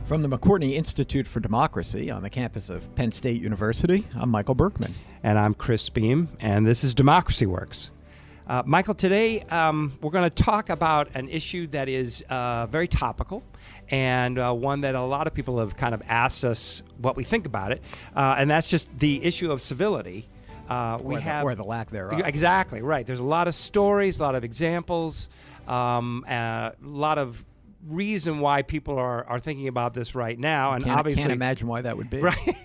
From the McCourtney Institute for Democracy on the campus of Penn State University, I'm Michael Berkman. And I'm Chris Beam, and this is Democracy Works. Michael, today we're going to talk about an issue that is very topical and one that a lot of people have kind of asked us what we think about it, and that's just the issue of civility. Or the lack thereof. Exactly, right. There's a lot of stories, a lot of examples, a lot of reason why people are thinking about this right now, and obviously can't imagine why that would be. Right.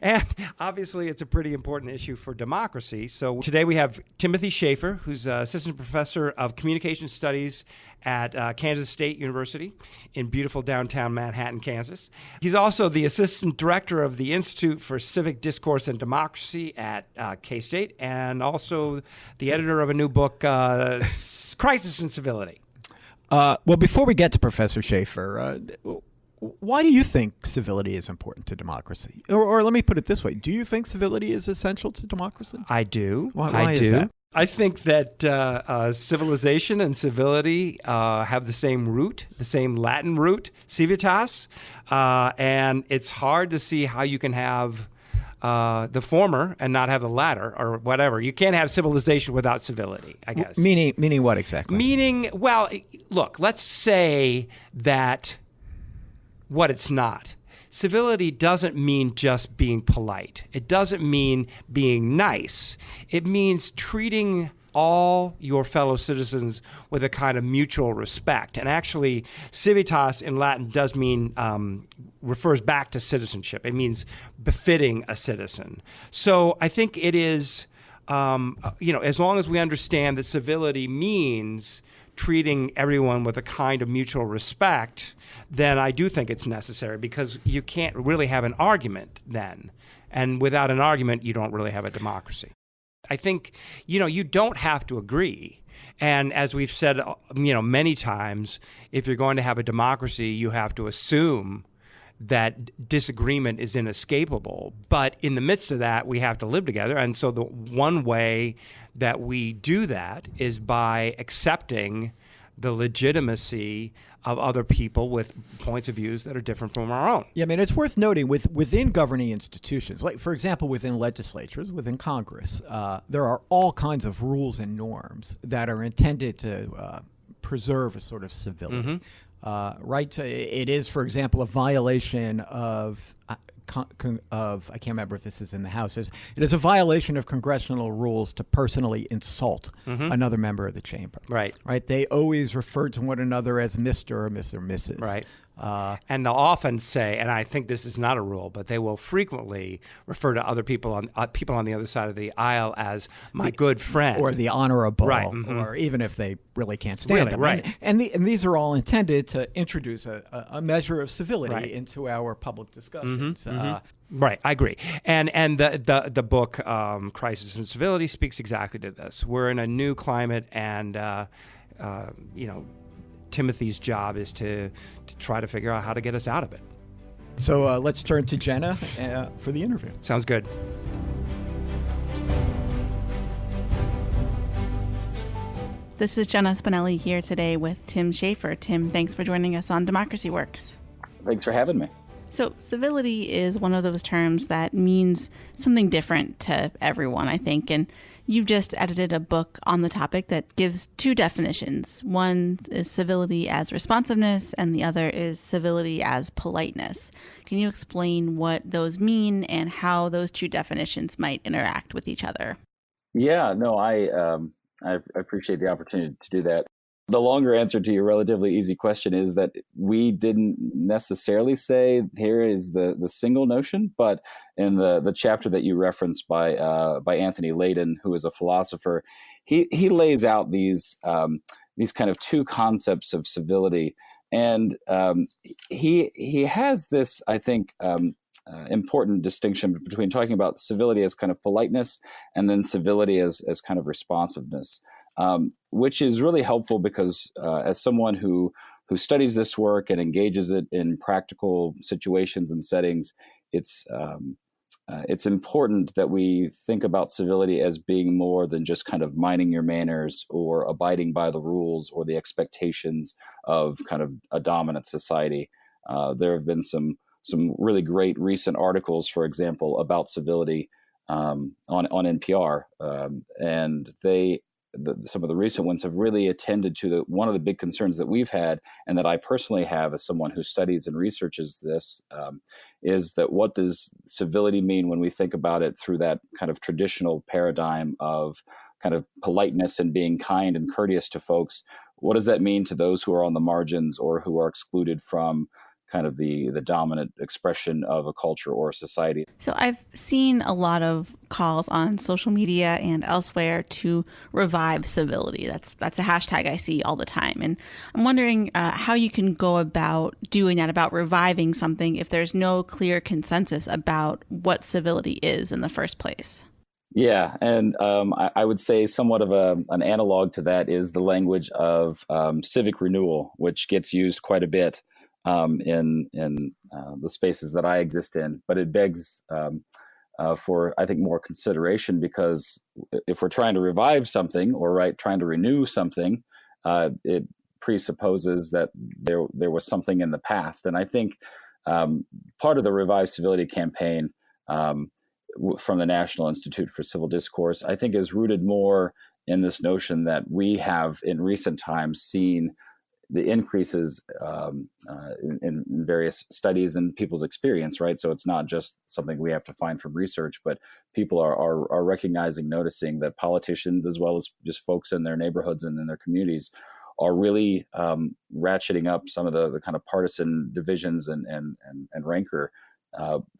And obviously it's a pretty important issue for democracy. So today we have Timothy Shaffer, who's assistant professor of communication studies at Kansas State University in beautiful downtown Manhattan, Kansas. He's also the assistant director of the Institute for Civic Discourse and Democracy at K-State, and also the editor of a new book, Crisis of Civility. Well, before we get to Professor Shaffer, why do you think civility is important to democracy? Or let me put it this way. Do you think civility is essential to democracy? I do. Why is that? I think that civilization and civility have the same root, the same Latin root, civitas, and it's hard to see how you can have the former and not have the latter, or whatever. You can't have civilization without civility, I guess. Meaning what exactly? Meaning, well, look, let's say that what it's not. Civility doesn't mean just being polite. It doesn't mean being nice. It means treating all your fellow citizens with a kind of mutual respect. And actually, civitas in Latin does mean, refers back to citizenship. It means befitting a citizen. So I think it is, as long as we understand that civility means treating everyone with a kind of mutual respect, then I do think it's necessary, because you can't really have an argument then. And without an argument, you don't really have a democracy. I think, you don't have to agree. And as we've said, many times, if you're going to have a democracy, you have to assume that disagreement is inescapable. But in the midst of that, we have to live together. And so the one way that we do that is by accepting the legitimacy of other people with points of views that are different from our own. Yeah, I mean, it's worth noting within governing institutions, like, for example, within legislatures, within Congress, there are all kinds of rules and norms that are intended to preserve a sort of civility. Right? It is, for example, a violation of I can't remember if this is in the House. It is a violation of congressional rules to personally insult another member of the chamber. Right. Right. They always refer to one another as Mr. or Miss or Mrs. Right. And they'll often say, and I think this is not a rule, but they will frequently refer to other people on the other side of the aisle as my good friend, or the honorable, right. Or even if they really can't stand him. Right. And these are all intended to introduce a measure of civility into our public discussions. Right, I agree. And the book Crisis and Civility speaks exactly to this. We're in a new climate, and Timothy's job is to try to figure out how to get us out of it. So let's turn to Jenna for the interview. Sounds good. This is Jenna Spinelli here today with Tim Shaffer. Tim, thanks for joining us on Democracy Works. Thanks for having me. So civility is one of those terms that means something different to everyone, I think. And you've just edited a book on the topic that gives two definitions. One is civility as responsiveness, and the other is civility as politeness. Can you explain what those mean and how those two definitions might interact with each other? Yeah, no, I appreciate the opportunity to do that. The longer answer to your relatively easy question is that we didn't necessarily say here is the single notion, but in the chapter that you referenced by Anthony Layden, who is a philosopher, he lays out these kind of two concepts of civility, and he has this, I think, important distinction between talking about civility as kind of politeness and then civility as kind of responsiveness. Which is really helpful because as someone who studies this work and engages it in practical situations and settings, it's important that we think about civility as being more than just kind of minding your manners or abiding by the rules or the expectations of kind of a dominant society. There have been some really great recent articles, for example, about civility on NPR, and some of the recent ones have really attended to one of the big concerns that we've had, and that I personally have as someone who studies and researches this, is that what does civility mean when we think about it through that kind of traditional paradigm of kind of politeness and being kind and courteous to folks? What does that mean to those who are on the margins or who are excluded from kind of the dominant expression of a culture or a society? So I've seen a lot of calls on social media and elsewhere to revive civility. That's a hashtag I see all the time. And I'm wondering how you can go about doing that, about reviving something, if there's no clear consensus about what civility is in the first place. Yeah, and I would say somewhat of an analog to that is the language of civic renewal, which gets used quite a bit in the spaces that I exist in. But it begs for, I think, more consideration, because if we're trying to revive something or trying to renew something, it presupposes that there was something in the past. And I think part of the Revive Civility campaign from the National Institute for Civil Discourse, I think, is rooted more in this notion that we have in recent times seen the increases in various studies and people's experience, right? So it's not just something we have to find from research, but people are recognizing, noticing that politicians, as well as just folks in their neighborhoods and in their communities, are really ratcheting up some of the kind of partisan divisions and rancor.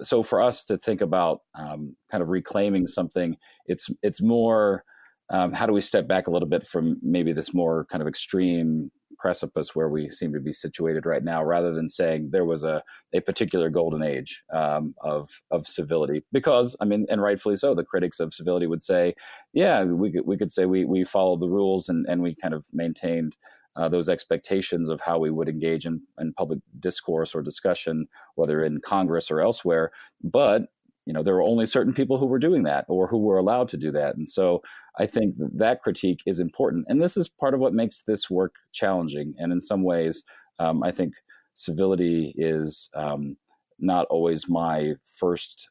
So for us to think about kind of reclaiming something, it's more how do we step back a little bit from maybe this more kind of extreme precipice where we seem to be situated right now, rather than saying there was a particular golden age of civility. Because, I mean, and rightfully so, the critics of civility would say, yeah, we could say we followed the rules and we kind of maintained those expectations of how we would engage in public discourse or discussion, whether in Congress or elsewhere. But there were only certain people who were doing that or who were allowed to do that. And so I think that critique is important. And this is part of what makes this work challenging. And in some ways, I think civility is not always my first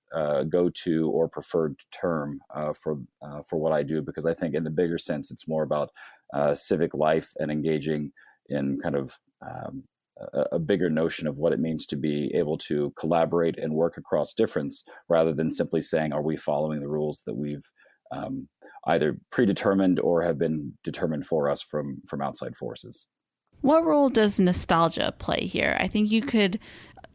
go-to or preferred term for what I do, because I think in the bigger sense, it's more about civic life and engaging in kind of a bigger notion of what it means to be able to collaborate and work across difference, rather than simply saying, are we following the rules that we've either predetermined or have been determined for us from outside forces. What role does nostalgia play here? I think you could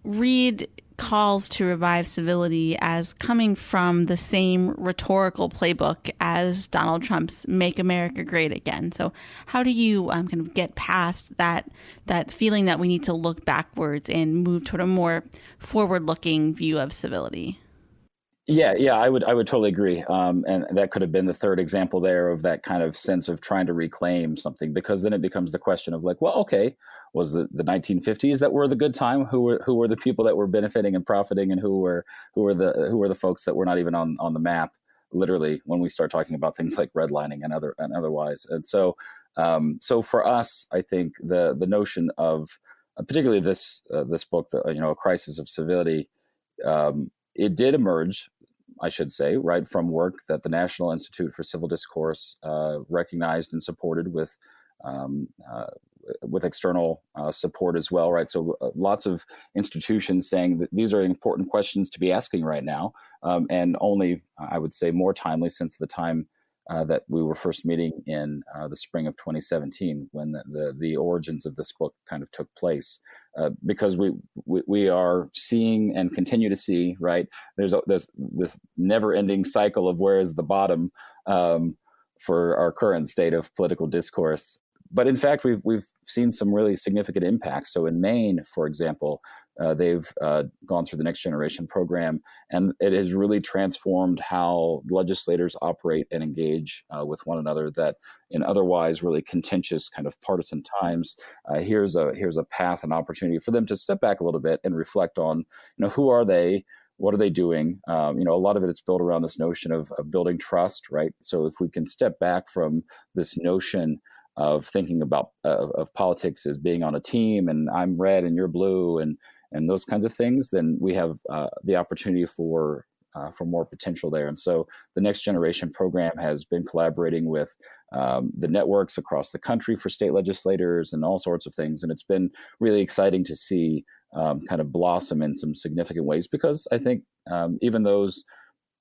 read calls to revive civility as coming from the same rhetorical playbook as Donald Trump's Make America Great Again. So how do you kind of get past that feeling that we need to look backwards and move toward a more forward-looking view of civility? Yeah, I would totally agree. And that could have been the third example there of that kind of sense of trying to reclaim something, because then it becomes the question of like, well, okay, was the 1950s that were the good time? Who were the people that were benefiting and profiting, and who were the folks that were not even on the map, literally, when we start talking about things like redlining and otherwise. And so for us, I think the notion of particularly this book, A Crisis of Civility, it did emerge, I should say, right from work that the National Institute for Civil Discourse recognized and supported with external support as well, right? So lots of institutions saying that these are important questions to be asking right now, and only, I would say, more timely since the time that we were first meeting in the spring of 2017, when the origins of this book kind of took place, because we are seeing and continue to see, right? There's this never-ending cycle of where is the bottom for our current state of political discourse. But in fact, we've seen some really significant impacts. So in Maine, for example, they've gone through the Next Generation program, and it has really transformed how legislators operate and engage with one another, that in otherwise really contentious kind of partisan times, here's a path and opportunity for them to step back a little bit and reflect on, who are they? What are they doing? A lot of it is built around this notion of building trust, right? So if we can step back from this notion of thinking about of politics as being on a team, and I'm red and you're blue, and and those kinds of things, then we have the opportunity for more potential there. And so the Next Generation program has been collaborating with the networks across the country for state legislators and all sorts of things. And it's been really exciting to see kind of blossom in some significant ways, because I think even those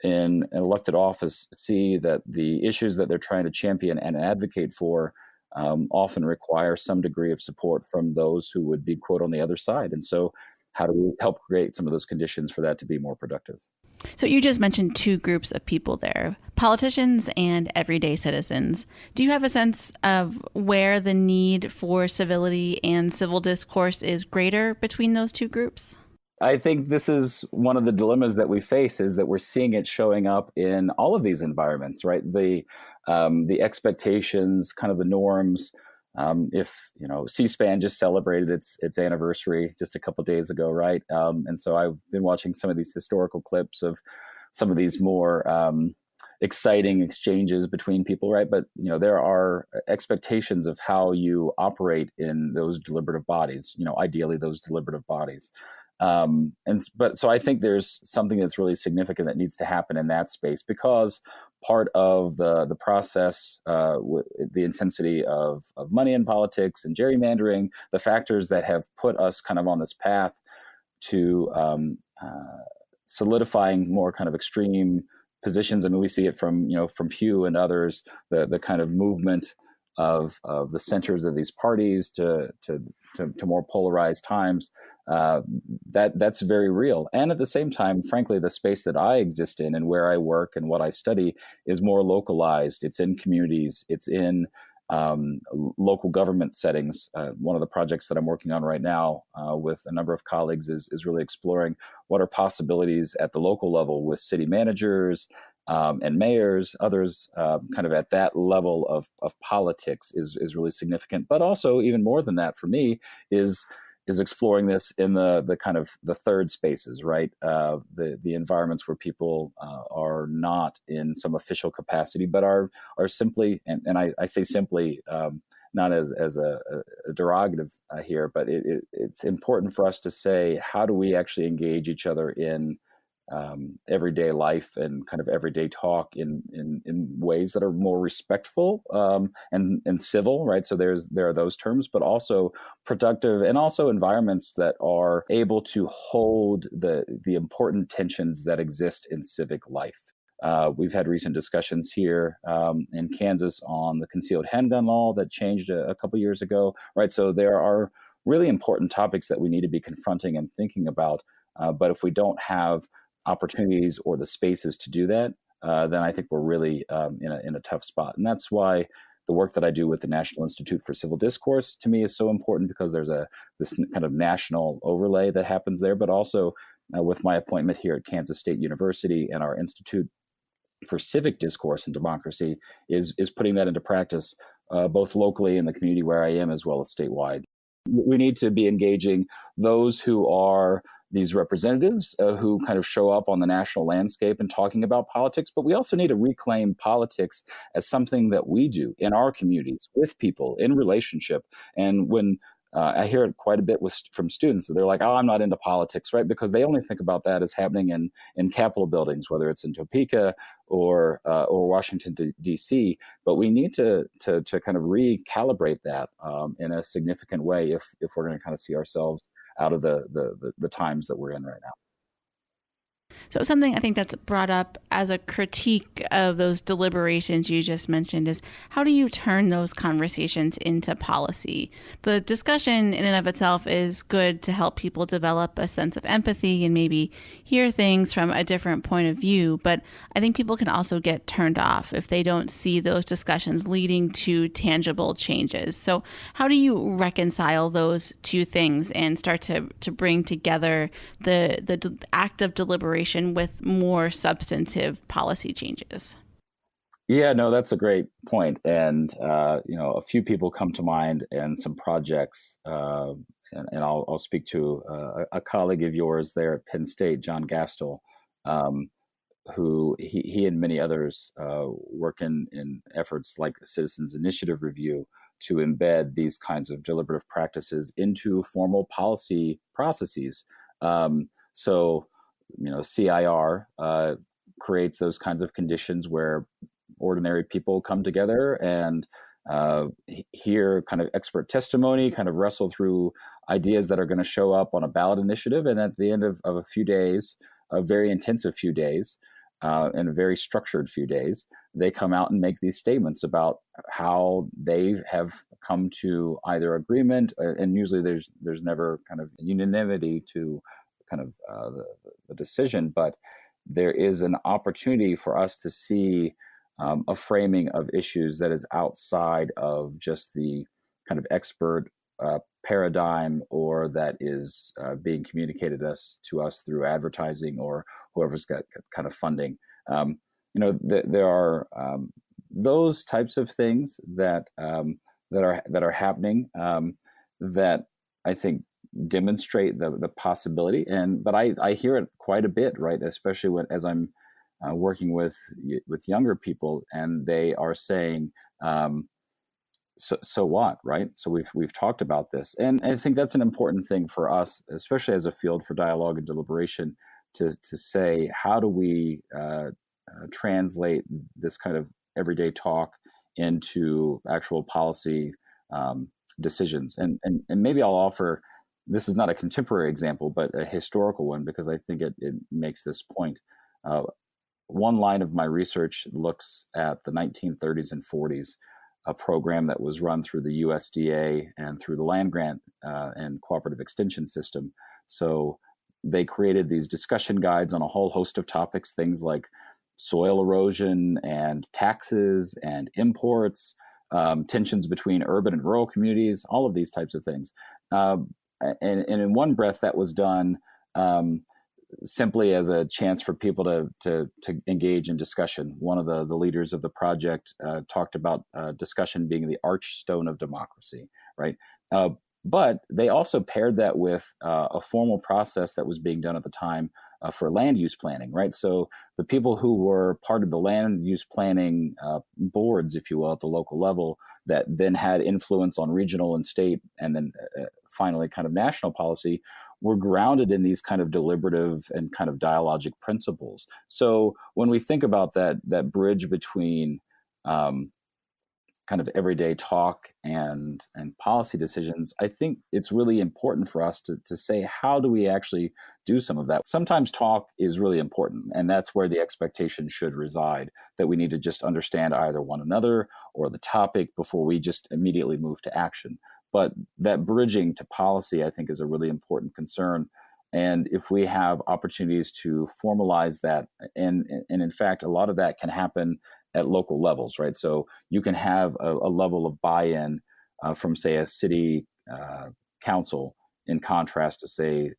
in an elected office see that the issues that they're trying to champion and advocate for often require some degree of support from those who would be, quote, on the other side. And so how do we help create some of those conditions for that to be more productive? So you just mentioned two groups of people there, politicians and everyday citizens. Do you have a sense of where the need for civility and civil discourse is greater between those two groups? I think this is one of the dilemmas that we face, is that we're seeing it showing up in all of these environments, right? The expectations, kind of the norms. If C-SPAN just celebrated its anniversary just a couple of days ago, right? And so I've been watching some of these historical clips of some of these more exciting exchanges between people, right? But there are expectations of how you operate in those deliberative bodies. Ideally, those deliberative bodies. So I think there's something that's really significant that needs to happen in that space, because part of the process, the intensity of money in politics and gerrymandering, the factors that have put us kind of on this path to solidifying more kind of extreme positions. I mean, we see it from Pew and others, the kind of movement of the centers of these parties to more polarized times. That's very real. And at the same time, frankly, the space that I exist in and where I work and what I study is more localized. It's in communities. It's in local government settings. One of the projects that I'm working on right now with a number of colleagues is really exploring what are possibilities at the local level with city managers and mayors, others kind of at that level of politics is really significant. But also, even more than that for me, is exploring this in the kind of the third spaces, right? The environments where people are not in some official capacity, but are simply, and I say simply, not as a derogative here, but it's important for us to say, how do we actually engage each other in everyday life and kind of everyday talk in ways that are more respectful and civil, right? So there are those terms, but also productive, and also environments that are able to hold the important tensions that exist in civic life. We've had recent discussions here in Kansas on the concealed handgun law that changed a couple years ago, right? So there are really important topics that we need to be confronting and thinking about. But if we don't have opportunities or the spaces to do that, then I think we're really in a tough spot. And that's why the work that I do with the National Institute for Civil Discourse to me is so important, because there's this kind of national overlay that happens there, but also with my appointment here at Kansas State University and our Institute for Civic Discourse and Democracy is putting that into practice both locally in the community where I am, as well as statewide. We need to be engaging those who are these representatives who kind of show up on the national landscape and talking about politics, but we also need to reclaim politics as something that we do in our communities with people in relationship. And when I hear it quite a bit from students, they're like, "Oh, I'm not into politics," right? Because they only think about that as happening in Capitol buildings, whether it's in Topeka or Washington D.C. But we need to kind of recalibrate that in a significant way if we're going to kind of see ourselves out of the times that we're in right now. So something I think that's brought up as a critique of those deliberations you just mentioned is, how do you turn those conversations into policy? The discussion in and of itself is good to help people develop a sense of empathy and maybe hear things from a different point of view. But I think people can also get turned off if they don't see those discussions leading to tangible changes. So how do you reconcile those two things and start to bring together the act of deliberation with more substantive policy changes? Yeah, no, that's a great point. And, a few people come to mind and some projects, and I'll speak to a colleague of yours there at Penn State, John Gastel, who he and many others work in efforts like the Citizens Initiative Review to embed these kinds of deliberative practices into formal policy processes. So, CIR creates those kinds of conditions where ordinary people come together and hear kind of expert testimony, kind of wrestle through ideas that are going to show up on a ballot initiative. And at the end of a few days, a very intensive few days, and a very structured few days, they come out and make these statements about how they have come to either agreement, and usually there's never kind of unanimity to kind of the decision, but there is an opportunity for us to see a framing of issues that is outside of just the kind of expert paradigm, or that is being communicated to us through advertising or whoever's got kind of funding. There are those types of things that are happening that I think demonstrate the possibility. But I hear it quite a bit, right? Especially as I'm working with younger people, and they are saying, so what, right? So we've talked about this, and I think that's an important thing for us, especially as a field for dialogue and deliberation, to say, how do we translate this kind of everyday talk into actual policy decisions? And maybe I'll offer, this is not a contemporary example, but a historical one, because I think it makes this point. One line of my research looks at the 1930s and 40s, a program that was run through the USDA and through the land grant and cooperative extension system. So they created these discussion guides on a whole host of topics, things like soil erosion and taxes and imports, tensions between urban and rural communities, all of these types of things. And in one breath, that was done simply as a chance for people to engage in discussion. One of the leaders of the project talked about discussion being the archstone of democracy, right? But they also paired that with a formal process that was being done at the time for land use planning, right? So the people who were part of the land use planning boards, if you will, at the local level, that then had influence on regional and state, and then finally kind of national policy, were grounded in these kind of deliberative and kind of dialogic principles. So when we think about that bridge between kind of everyday talk and policy decisions, I think it's really important for us to say, how do we actually do some of that? Sometimes talk is really important, and that's where the expectation should reside, that we need to just understand either one another or the topic before we just immediately move to action. But that bridging to policy, I think, is a really important concern. And if we have opportunities to formalize that, and in fact, a lot of that can happen at local levels, right? So you can have a level of buy-in from, say, a city council, in contrast to, say,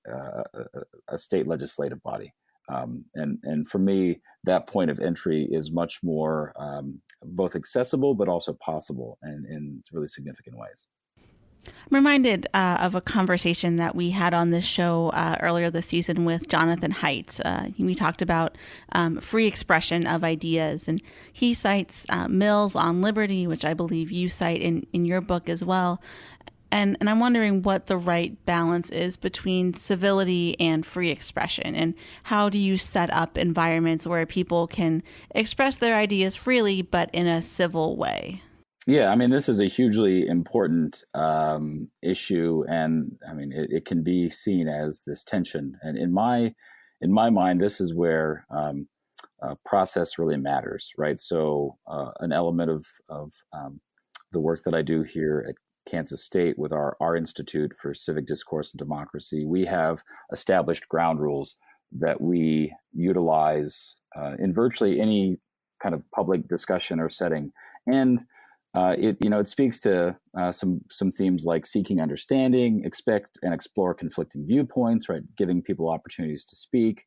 a state legislative body. And for me, that point of entry is much more both accessible, but also possible in really significant ways. I'm reminded of a conversation that we had on this show earlier this season with Jonathan Haidt. We talked about free expression of ideas, and he cites Mills on Liberty, which I believe you cite in your book as well. And I'm wondering what the right balance is between civility and free expression, and how do you set up environments where people can express their ideas freely, but in a civil way? Yeah, I mean, this is a hugely important issue, and I mean, it can be seen as this tension. And in my mind, this is where process really matters, right? So, an element of the work that I do here at Kansas State with our Institute for Civic Discourse and Democracy, we have established ground rules that we utilize in virtually any kind of public discussion or setting, and it speaks to some themes like seeking understanding, expect and explore conflicting viewpoints, right? Giving people opportunities to speak,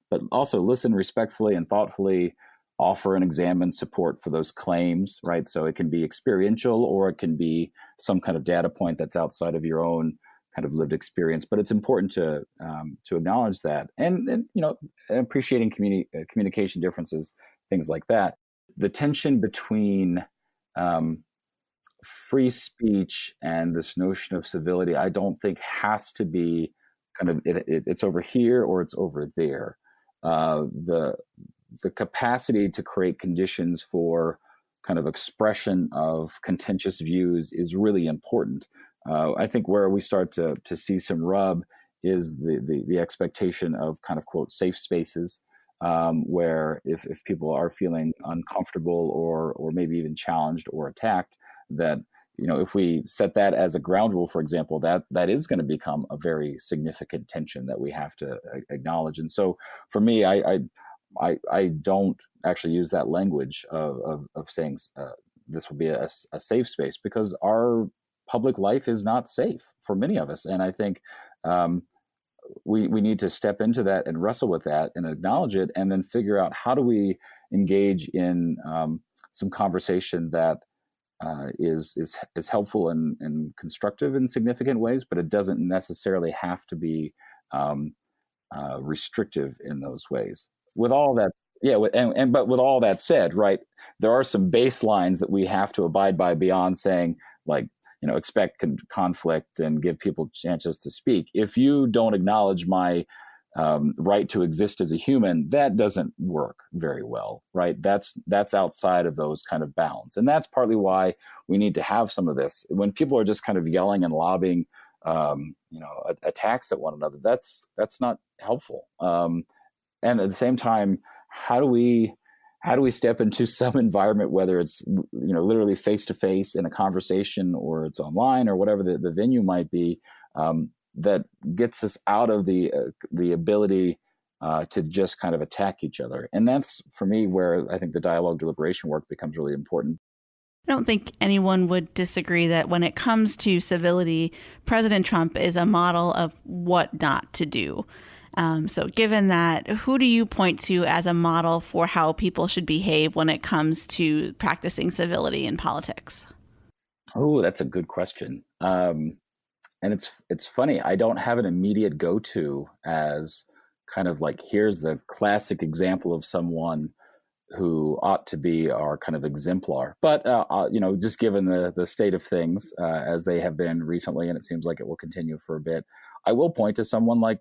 but also listen respectfully and thoughtfully, offer and examine support for those claims, right? So it can be experiential, or it can be some kind of data point that's outside of your own kind of lived experience. But it's important to acknowledge that, and appreciating communication differences, things like that. The tension between free speech and this notion of civility, I don't think has to be kind of it's over here or it's over there. The capacity to create conditions for kind of expression of contentious views is really important. I think where we start to see some rub is the expectation of kind of, quote, safe spaces, where if people are feeling uncomfortable or maybe even challenged or attacked, that, if we set that as a ground rule, for example, that is going to become a very significant tension that we have to acknowledge. And so for me, I don't actually use that language of saying this will be a safe space, because our public life is not safe for many of us. And I think we need to step into that and wrestle with that and acknowledge it, and then figure out how do we engage in some conversation that is helpful and constructive in significant ways, but it doesn't necessarily have to be restrictive in those ways. With all that, but with all that said, right, there are some baselines that we have to abide by beyond saying, like, expect conflict and give people chances to speak. If you don't acknowledge my right to exist as a human, that doesn't work very well, right? That's outside of those kind of bounds. And that's partly why we need to have some of this. When people are just kind of yelling and lobbing, attacks at one another, that's not helpful. And at the same time, how do we step into some environment, whether it's, literally face to face in a conversation, or it's online, or whatever the venue might be, that gets us out of the ability to just kind of attack each other. And that's, for me, where I think the dialogue deliberation work becomes really important. I don't think anyone would disagree that when it comes to civility, President Trump is a model of what not to do. So given that, who do you point to as a model for how people should behave when it comes to practicing civility in politics? Oh, that's a good question. And it's funny, I don't have an immediate go-to as kind of like, here's the classic example of someone who ought to be our kind of exemplar. But, just given the state of things as they have been recently, and it seems like it will continue for a bit, I will point to someone like,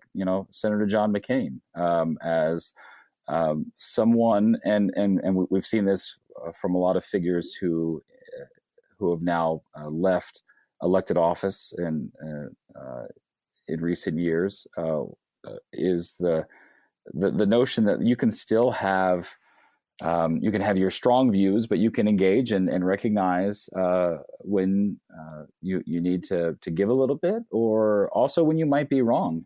Senator John McCain as someone, and we've seen this from a lot of figures who have now left elected office in recent years, is the notion that you can still have you can have your strong views, but you can engage and recognize when you need to give a little bit, or also when you might be wrong.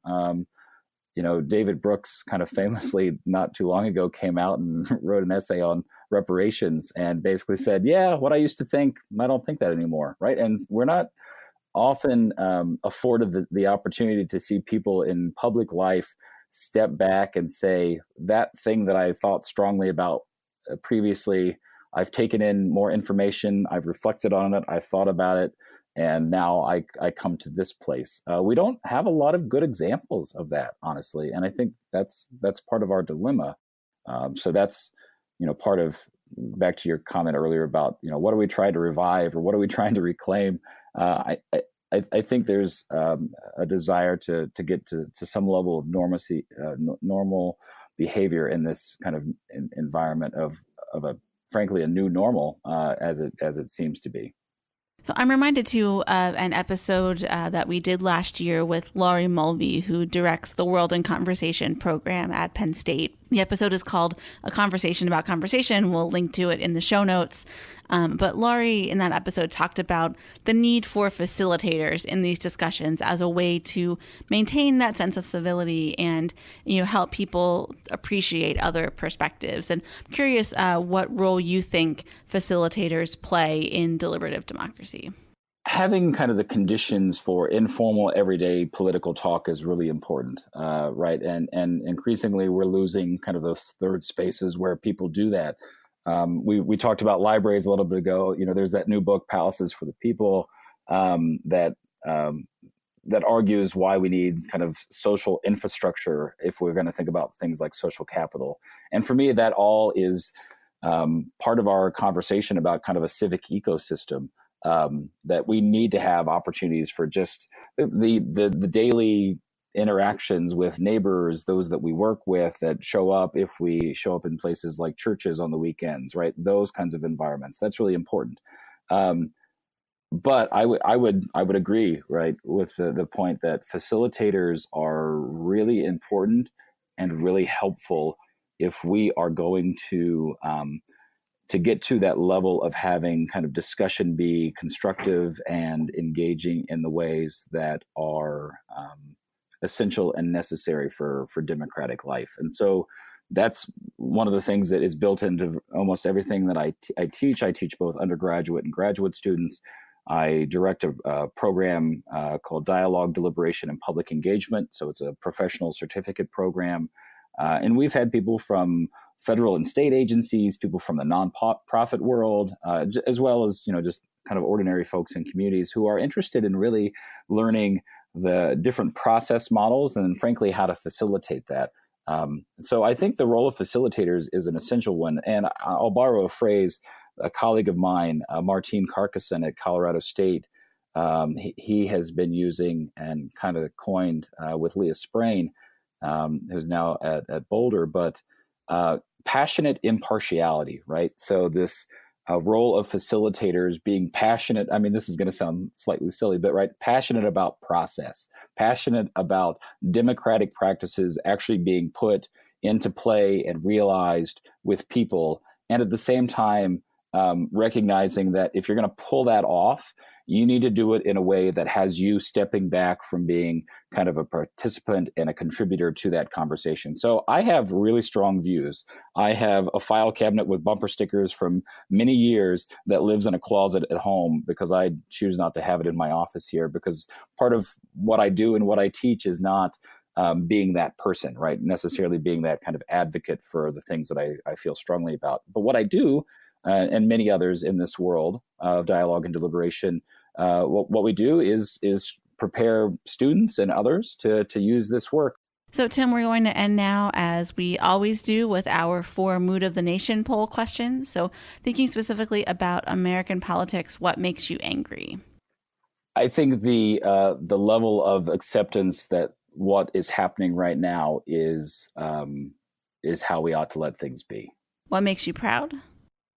David Brooks kind of famously not too long ago came out and wrote an essay on reparations and basically said, yeah, what I used to think, I don't think that anymore, right? And we're not often afforded the opportunity to see people in public life step back and say, that thing that I thought strongly about previously, I've taken in more information, I've reflected on it, I've thought about it, and now I come to this place. We don't have a lot of good examples of that, honestly, and I think that's part of our dilemma. So that's part of, back to your comment earlier about what are we trying to revive or what are we trying to reclaim. I think there's a desire to get to some level of normalcy, normal behavior in this kind of environment of frankly a new normal as it seems to be. So I'm reminded too of an episode that we did last year with Laurie Mulvey, who directs the World in Conversation program at Penn State. The episode is called A Conversation About Conversation. We'll link to it in the show notes. But Laurie in that episode talked about the need for facilitators in these discussions as a way to maintain that sense of civility and help people appreciate other perspectives. And I'm curious what role you think facilitators play in deliberative democracy. Having kind of the conditions for informal, everyday political talk is really important, right? And increasingly, we're losing kind of those third spaces where people do that. We talked about libraries a little bit ago. There's that new book, Palaces for the People, that argues why we need kind of social infrastructure if we're going to think about things like social capital. And for me, that all is part of our conversation about kind of a civic ecosystem. That we need to have opportunities for just the daily interactions with neighbors, those that we work with, that show up if we show up in places like churches on the weekends, right? Those kinds of environments. That's really important. But I would agree, right, with the point that facilitators are really important and really helpful if we are going to get to that level of having kind of discussion be constructive and engaging in the ways that are essential and necessary for democratic life. And so that's one of the things that is built into almost everything that I teach. I teach both undergraduate and graduate students. I direct a program called Dialogue, Deliberation, and Public Engagement. So it's a professional certificate program. And we've had people from federal and state agencies, people from the nonprofit world, as well as, just kind of ordinary folks in communities who are interested in really learning the different process models and, frankly, how to facilitate that. So I think the role of facilitators is an essential one. And I'll borrow a phrase a colleague of mine, Martine Carcassonne at Colorado State, he has been using and kind of coined with Leah Sprain, who's now at Boulder, but passionate impartiality, right? So this role of facilitators being passionate. I mean, this is going to sound slightly silly, but right, passionate about process, passionate about democratic practices actually being put into play and realized with people. And at the same time, recognizing that if you're going to pull that off, you need to do it in a way that has you stepping back from being kind of a participant and a contributor to that conversation. So I have really strong views. I have a file cabinet with bumper stickers from many years that lives in a closet at home because I choose not to have it in my office here, because part of what I do and what I teach is not being that person, right? Necessarily being that kind of advocate for the things that I feel strongly about. But what I do, and many others in this world of dialogue and deliberation, what we do is prepare students and others to use this work. So, Tim, we're going to end now, as we always do, with our 4 Mood of the Nation poll questions. So, thinking specifically about American politics, what makes you angry? I think the level of acceptance that what is happening right now is how we ought to let things be. What makes you proud?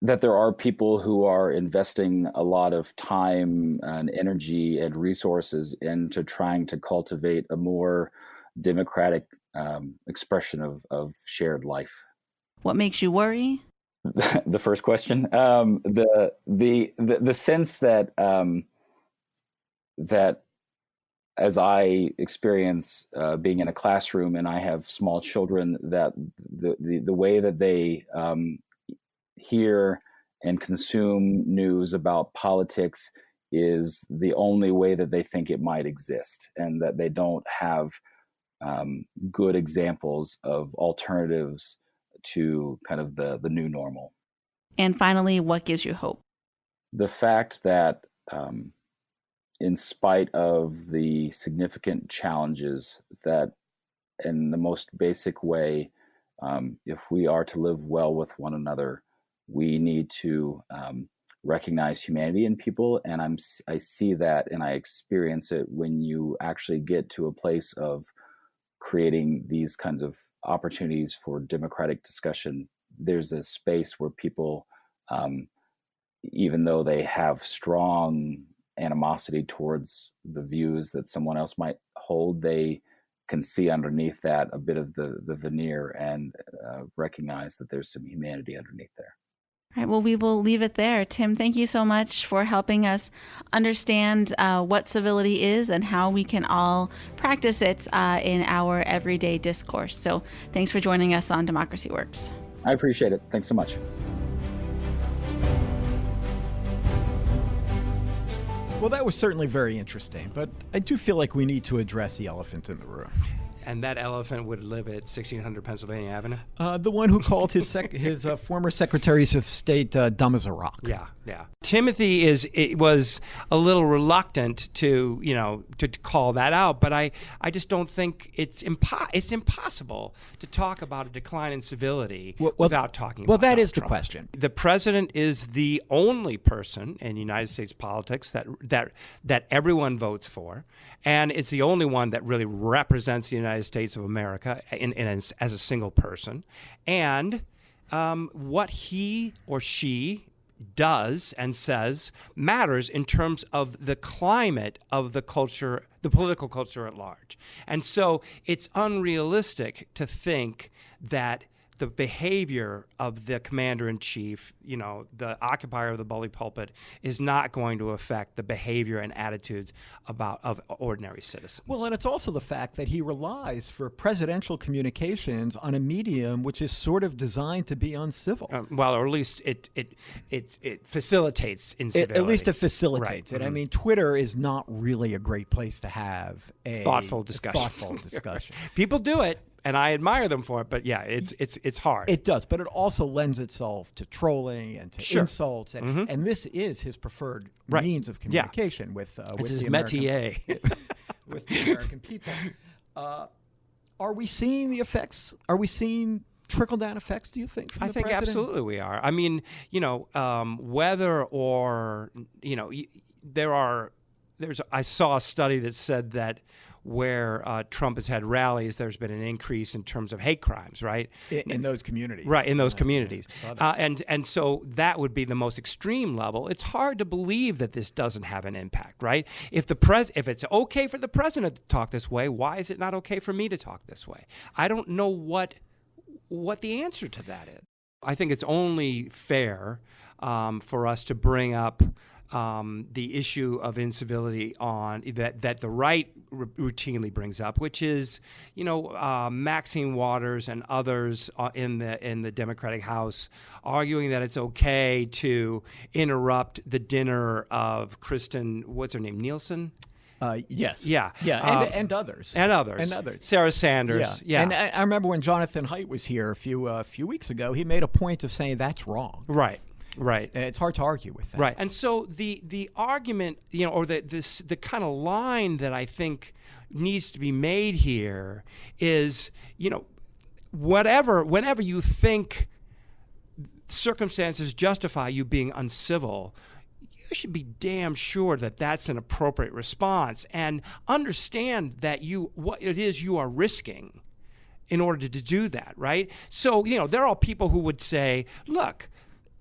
That there are people who are investing a lot of time and energy and resources into trying to cultivate a more democratic expression of shared life. What makes you worry? The first question, the sense that that as I experience being in a classroom and I have small children, that the way that they hear and consume news about politics is the only way that they think it might exist, and that they don't have good examples of alternatives to kind of the new normal. And finally, what gives you hope? The fact that in spite of the significant challenges, that in the most basic way, if we are to live well with one another, we need to recognize humanity in people. And I see that and I experience it when you actually get to a place of creating these kinds of opportunities for democratic discussion. There's a space where people, even though they have strong animosity towards the views that someone else might hold, they can see underneath that a bit of the veneer and recognize that there's some humanity underneath there. All right, well, we will leave it there. Tim, thank you so much for helping us understand what civility is and how we can all practice it in our everyday discourse. So thanks for joining us on Democracy Works. I appreciate it. Thanks so much. Well, that was certainly very interesting, but I do feel like we need to address the elephant in the room. And that elephant would live at 1600 Pennsylvania Avenue? The one who called his former secretaries of state dumb as a rock. Yeah. Timothy was a little reluctant to call that out, but I just don't think it's impossible to talk about a decline in civility without talking about that Donald is Trump. The question. The president is the only person in United States politics that everyone votes for, and it's the only one that really represents the United States of America as a single person. And what he or she does and says matters in terms of the climate of the culture, the political culture at large. And so it's unrealistic to think that the behavior of the commander-in-chief, the occupier of the bully pulpit, is not going to affect the behavior and attitudes of ordinary citizens. Well, and it's also the fact that he relies for presidential communications on a medium which is sort of designed to be uncivil. Or at least it facilitates incivility. At least it facilitates it. Mm-hmm. I mean, Twitter is not really a great place to have a thoughtful discussion. People do it, and I admire them for it, but yeah, it's hard. It does, but it also lends itself to trolling and to insults, and, and this is his preferred means of communication with his the métier. with the American people. Are we seeing the effects? Are we seeing trickle-down effects, do you think, from the president? I think absolutely we are. I mean, whether or, I saw a study that said that where Trump has had rallies, there's been an increase in terms of hate crimes, right? In those communities. Right, in those communities. And so that would be the most extreme level. It's hard to believe that this doesn't have an impact, right? If it's okay for the president to talk this way, why is it not okay for me to talk this way? I don't know what the answer to that is. I think it's only fair for us to bring up the issue of incivility that the right routinely brings up, which is, Maxine Waters and others in the Democratic House arguing that it's okay to interrupt the dinner of Kristen, what's her name, Nielsen? Yes. Yeah. Yeah, and others. And others. Sarah Sanders. Yeah. And I remember when Jonathan Haidt was here a few weeks ago, he made a point of saying that's wrong. Right. It's hard to argue with that. Right. And so the argument, or the kind of line that I think needs to be made here is, whenever you think circumstances justify you being uncivil, you should be damn sure that that's an appropriate response, and understand that what it is you are risking in order to do that, right? So, there are people who would say, look,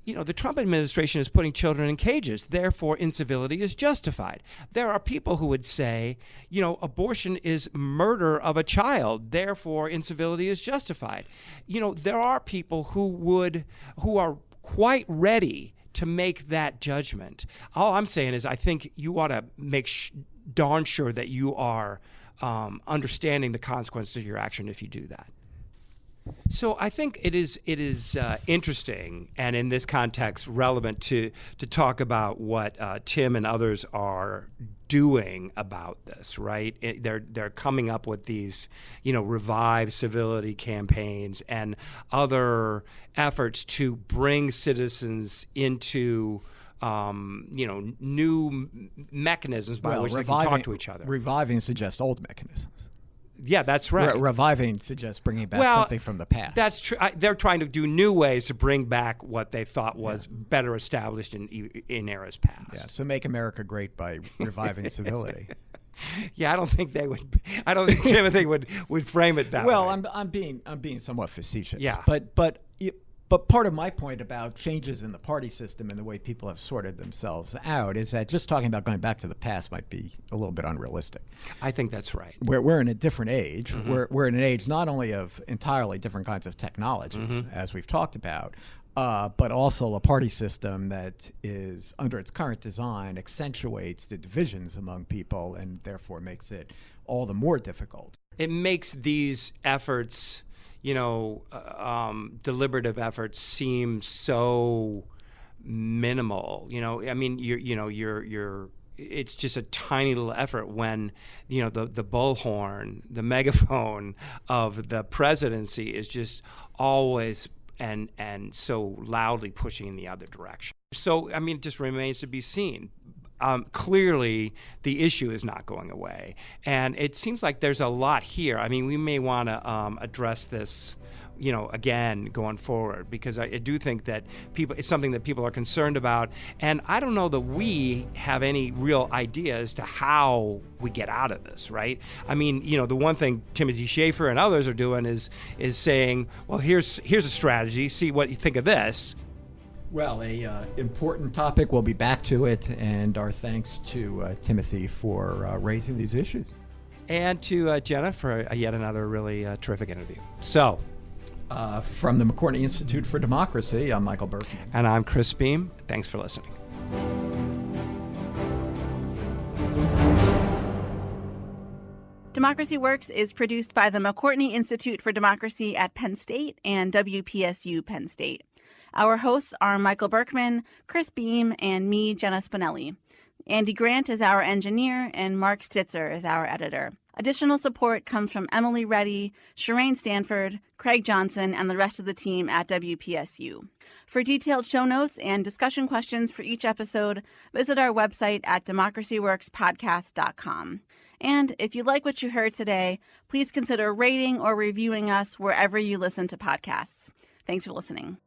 the Trump administration is putting children in cages, therefore incivility is justified. There are people who would say, abortion is murder of a child, therefore incivility is justified. There are people who are quite ready to make that judgment. All I'm saying is I think you ought to make darn sure that you are understanding the consequences of your action if you do that. So I think it is interesting, and in this context relevant to talk about what Tim and others are doing about this. Right? They're coming up with these, revive civility campaigns and other efforts to bring citizens into new mechanisms by which they can talk to each other. Reviving suggests old mechanisms. Yeah, that's right. Reviving suggests bringing back something from the past. That's true. They're trying to do new ways to bring back what they thought was better established in eras past. Yeah, so make America great by reviving civility. Yeah, I don't think they would. I don't think Timothy would frame it that way. Well, I'm being somewhat facetious. Yeah, But part of my point about changes in the party system and the way people have sorted themselves out is that just talking about going back to the past might be a little bit unrealistic. I think that's right. We're in a different age. Mm-hmm. We're in an age not only of entirely different kinds of technologies, as we've talked about, but also a party system that is, under its current design, accentuates the divisions among people and therefore makes it all the more difficult. It makes these efforts, deliberative efforts seem so minimal. I mean, you're it's just a tiny little effort when, the bullhorn, the megaphone of the presidency is just always and so loudly pushing in the other direction. So, it just remains to be seen. Clearly, the issue is not going away. And it seems like there's a lot here. We may want to address this, again, going forward, because I do think that it's something that people are concerned about. And I don't know that we have any real idea as to how we get out of this, right? The one thing Timothy Shaffer and others are doing is saying, well, here's a strategy, see what you think of this. Well, a important topic. We'll be back to it, and our thanks to Timothy for raising these issues. And to Jenna for yet another really terrific interview. So, from the McCourtney Institute for Democracy, I'm Michael Berkman. And I'm Chris Beam. Thanks for listening. Democracy Works is produced by the McCourtney Institute for Democracy at Penn State and WPSU Penn State. Our hosts are Michael Berkman, Chris Beam, and me, Jenna Spinelli. Andy Grant is our engineer, and Mark Stitzer is our editor. Additional support comes from Emily Reddy, Shireen Stanford, Craig Johnson, and the rest of the team at WPSU. For detailed show notes and discussion questions for each episode, visit our website at democracyworkspodcast.com. And if you like what you heard today, please consider rating or reviewing us wherever you listen to podcasts. Thanks for listening.